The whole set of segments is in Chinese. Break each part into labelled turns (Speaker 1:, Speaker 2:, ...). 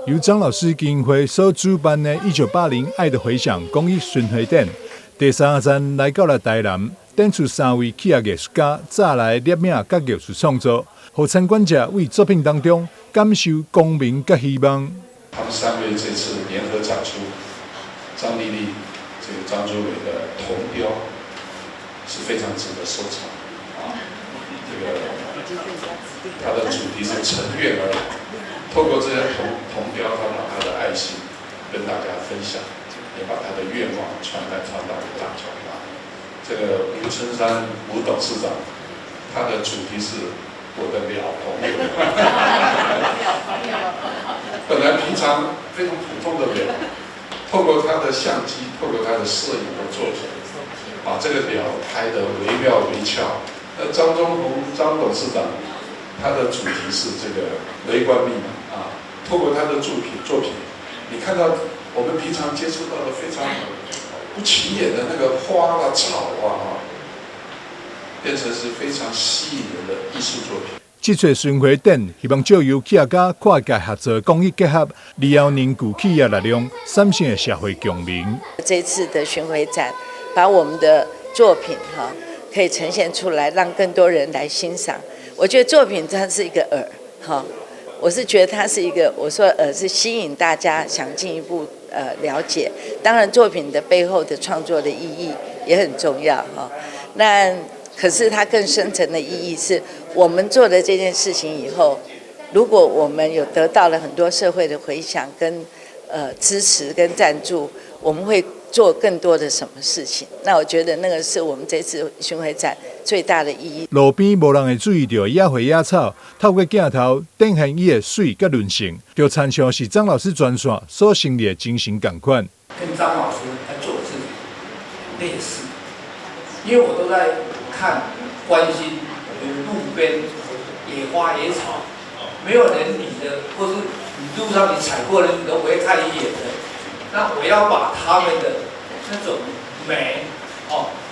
Speaker 1: 由張老師基金會所主辦的1980愛的回響公益巡迴展，第3站來到了台南，展出3位企業藝術家早來列名甲藝術創作，讓參觀者為作品當中感受光明甲希望。
Speaker 2: 他們3位這次聯合展出張麗麗、張周偉的銅雕是非常值得收藏啊。它的主題是乘願而來，透過這些銅雕，他把他的愛心跟大家分享，也把他的願望傳達給大家。這個吳春山吳董事長，他的主題是我的鳥朋友。本來平常非常普通的鳥，透過他的相機，透過他的攝影的作品，把這個鳥拍得惟妙惟肖。張忠宏張董事長，他的主題是這個雷關密碼啊。透過他的作品，你看到我們平常接觸到的非常不起眼的那個花啊、草啊，變成是非常吸引人的藝術作品。
Speaker 1: 這次巡迴展希望借由企業家跨界合作、公益結合，以後凝聚企業力量，產生的社會共鳴。
Speaker 3: 這次的巡迴展，把我們的作品可以呈現出來，讓更多人來欣賞。我覺得作品它是一個餌，我是覺得它是一個，我說是吸引大家想進一步了解。當然，作品的背後的創作的意義也很重要哈。那可是它更深層的意義是，我們做了這件事情以後，如果我們有得到了很多社會的回響跟支持跟贊助，我們會做更多的什麼事情？那我覺得那個是我們這次巡迴展最大的意義。
Speaker 1: 路邊無人會注意到野花野草，透過鏡頭展現伊的水甲韌性，就親像是張老師專線所成立的精神同款。
Speaker 4: 跟張老師在做的事情類似，因為我都在看關心路邊野花野草，沒有人理的，或是你路上你踩過的你都不會看一眼的。那我要把他們的那種美，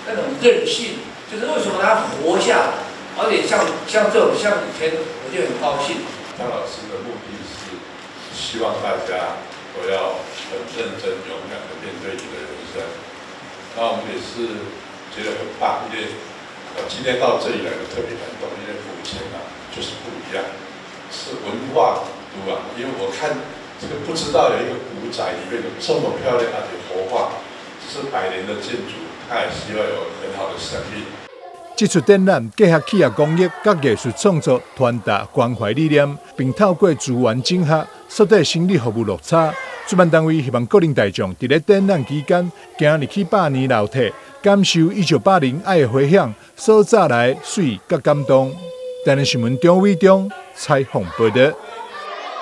Speaker 4: 那種韌性，就是為什麼他活下來，而且像這種像以前，我就很高興。
Speaker 5: 張老師的目的是希望大家都要很認真、勇敢的面對你的人生。那我們也是覺得很棒，因為今天到這裡來的特別感動，因為府前就是不一樣，是文化古都啊。因為我看這個不知道有一個古宅裡面有這麼漂亮而且活化，是100年的建築，它也希望有很好的生命。
Speaker 1: 這出展覽結合企業公益甲藝術創作，傳達關懷理念，並透過資源整合，縮短心理服務落差。主辦單位希望各人大眾在展覽期間，行入去百年老體，感受1980愛的回響所帶來水甲感動。台南新聞張偉忠採訪報道。